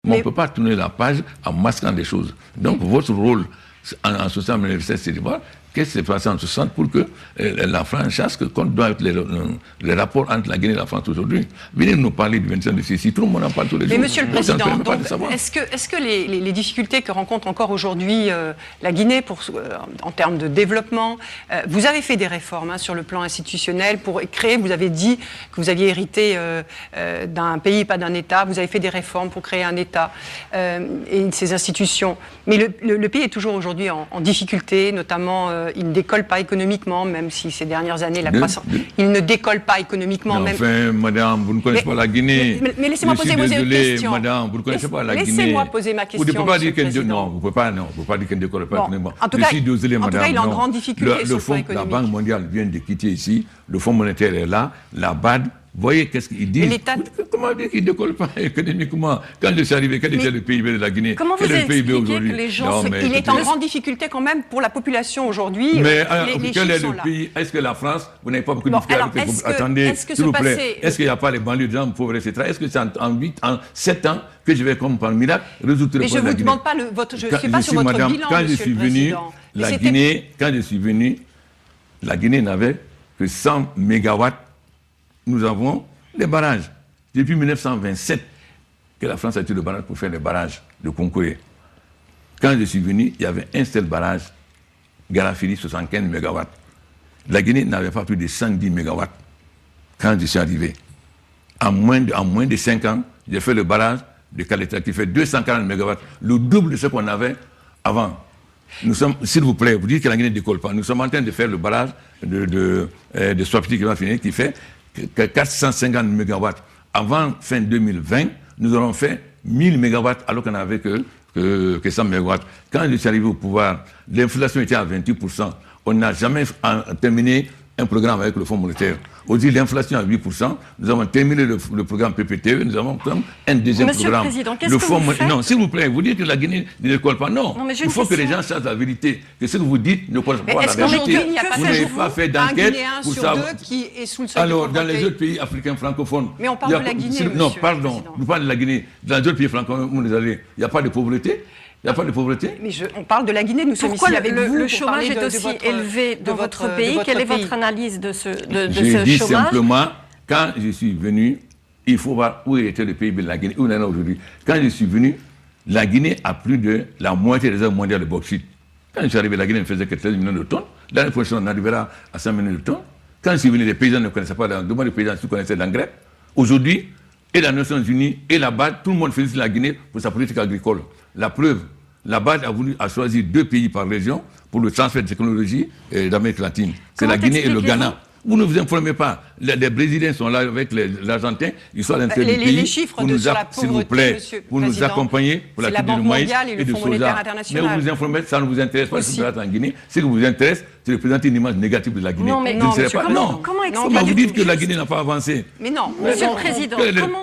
Mais on ne peut pas tourner la page en masquant des choses. Donc, votre rôle en 1967, c'est de voir qu'est-ce qui s'est passé en 60 pour que la France sache que compte doit être les rapports entre la Guinée et la France aujourd'hui. Venez nous parler du 25 de Sissi, tout le monde en parle tous les jours. Mais Monsieur le Président, est-ce que les difficultés que rencontre encore aujourd'hui la Guinée en termes de développement, vous avez fait des réformes sur le plan institutionnel pour créer, vous avez dit que vous aviez hérité d'un pays, pas d'un État, vous avez fait des réformes pour créer un État et ses institutions. Mais le pays est toujours aujourd'hui en difficulté, notamment il ne décolle pas économiquement, même si ces dernières années, la croissance... Il ne décolle pas économiquement. Non, enfin, madame, vous ne connaissez pas la Guinée. Mais laissez-moi poser vos questions. Madame, vous ne connaissez pas la Guinée. Laissez-moi poser ma question. Vous ne pouvez pas dire qu'elle non, vous ne pouvez pas dire qu'elle ne décolle pas économiquement. En tout cas, il est en grande difficulté sur le plan économique. La Banque mondiale vient de quitter ici, le Fonds monétaire est là, la BAD. Voyez qu'est-ce qu'ils disent. Comment dire qu'il ne décolle pas économiquement? Quand je suis arrivé, quel était le PIB de la Guinée? Comment vous expliquez que les gens... Il est en grande difficulté quand même pour la population aujourd'hui. Mais quel est le pays? Est-ce que la France, vous n'avez pas beaucoup de difficultés? Attendez, s'il vous plaît. Est-ce qu'il n'y a pas les banlieues de gens pauvres, etc.? Est-ce que c'est en 7 ans que je vais, comme par miracle, résoudre le problème de la Guinée? Mais je ne vous demande pas je ne suis pas sur votre bilan, quand je suis venu, la Guinée n'avait que 100 mégawatts. Nous avons des barrages. Depuis 1927 que la France a été le barrage pour faire les barrages de Concouré. Quand je suis venu, il y avait un seul barrage, Garafili, 75 MW. La Guinée n'avait pas plus de 110 MW quand je suis arrivé. En moins de 5 ans, j'ai fait le barrage de Caleta qui fait 240 MW, le double de ce qu'on avait avant. Nous sommes, s'il vous plaît, vous dites que la Guinée ne décolle pas. Nous sommes en train de faire le barrage de Swapiti qui va finir, qui fait 450 MW. Avant fin 2020, nous aurons fait 1000 MW alors qu'on n'avait que 100 MW. Quand je suis arrivé au pouvoir, l'inflation était à 28%. On n'a jamais terminé un programme avec le Fonds monétaire. Aujourd'hui, l'inflation à 8%. Nous avons terminé le programme PPTE. Nous avons comme un deuxième programme. Monsieur le Président, qu'est-ce que vous faites? Non, s'il vous plaît, vous dites que la Guinée ne décolle pas. Non, il faut que les gens sachent la vérité. Que ce que vous dites ne correspond pas à la vérité. Vous n'avez pas fait d'enquête pour savoir. Qui est sous le seuil alors, dans les autres pays africains francophones... Mais on parle de la Guinée, non, pardon, nous parlons de la Guinée. Dans les autres pays francophones, il n'y a pas de pauvreté. Il n'y a pas de pauvreté. Mais on parle de la Guinée, nous sommes ici avec vous. Le chômage est aussi élevé dans votre pays. Quelle est votre analyse de ce chômage? Je dis simplement, quand je suis venu, il faut voir où était le PIB de la Guinée, où on en est aujourd'hui. Quand je suis venu, la Guinée a plus de la moitié des réserves mondiales de bauxite. Quand je suis arrivé, la Guinée ne faisait que 13 millions de tonnes. L'année prochaine, on arrivera à 100 millions de tonnes. Quand je suis venu, les paysans ne connaissaient pas, demande les paysans qui connaissaient l'engrais. Aujourd'hui, et les Nations Unies, et la BAD, tout le monde félicite la Guinée pour sa politique agricole. La preuve, la BAD a choisi 2 pays par région pour le transfert de technologie d'Amérique latine. C'est la Guinée et le Ghana. Vous ne vous informez pas. Les Brésiliens sont là avec les Argentins. Ils sont à l'intérieur du pays. Les chiffres sur la pauvreté, s'il vous plaît, pour nous accompagner pour la culture du maïs et du soja. Mais vous vous informez, ça ne vous intéresse pas ce en Guinée. Ce qui vous intéresse, c'est de présenter une image négative de la Guinée. Non, mais non, comment expliquer? Vous dites que la Guinée n'a pas avancé. Mais non, Monsieur le Président,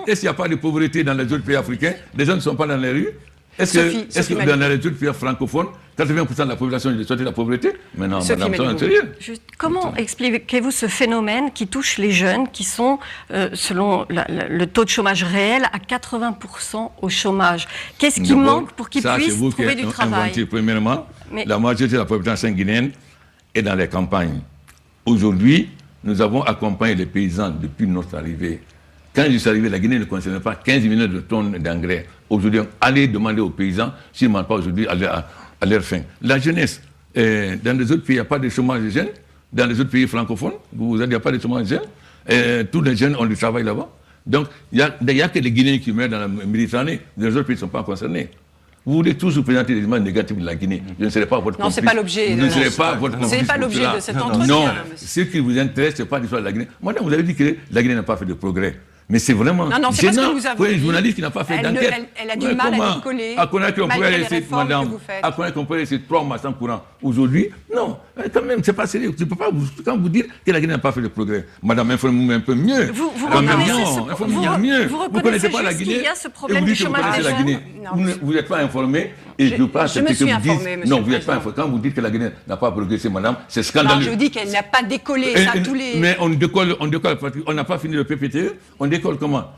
est-ce qu'il n'y a pas de pauvreté dans les autres pays africains? Les gens ne sont pas dans les rues. Est-ce que dans les autres pays francophones, 80% de la population est sortie de la pauvreté? Mais non, madame, ça n'est sérieux. Comment expliquez-vous ce phénomène qui touche les jeunes qui sont, selon le taux de chômage réel, à 80% au chômage? Qu'est-ce qui manque pour qu'ils puissent trouver du travail? Premièrement, la majorité de la population guinéenne est dans les campagnes. Aujourd'hui, nous avons accompagné les paysans depuis notre arrivée. Quand je suis arrivé, la Guinée ne concernait pas 15 millions de tonnes d'engrais. Aujourd'hui, allez demander aux paysans s'ils ne mangent pas aujourd'hui à leur faim. La jeunesse, dans les autres pays, il n'y a pas de chômage de jeunes. Dans les autres pays francophones, il n'y a pas de chômage de jeunes. Tous les jeunes ont du travail là-bas. Donc, il n'y a que les Guinéens qui meurent dans la Méditerranée. Les autres pays ne sont pas concernés. Vous voulez toujours présenter des images négatives de la Guinée. Je ne serai pas votre complice. Non, ce n'est pas l'objet. Vous ne serez pas votre complice. Ce n'est pas l'objet de cet entretien. Non, ce qui vous intéresse, ce n'est pas l'histoire de la Guinée. Madame, vous avez dit que la Guinée n'a pas fait de progrès. Mais c'est vraiment gênant pour une journaliste qui n'a pas fait d'enquête. Elle a du mal à décoller. À connaître qu'on peut laisser, madame, à connaître qu'on peut laisser 3 mois sans courant. Aujourd'hui, non, quand même, c'est pas sérieux. Tu ne peux pas, quand vous dire que la Guinée n'a pas fait de progrès. Madame, informez-vous un peu mieux. Vous reconnaissez pas la Guinée. Il y a ce problème du chômage des jeunes. Vous n'êtes pas informé. Et je pense que suis informé, non, vous n'êtes pas informé. Quand vous dites que la Guinée n'a pas progressé, madame, c'est scandaleux. Non, je dis qu'elle n'a pas décollé. Mais on décolle, on n'a pas fini le PPTE, on décolle comment?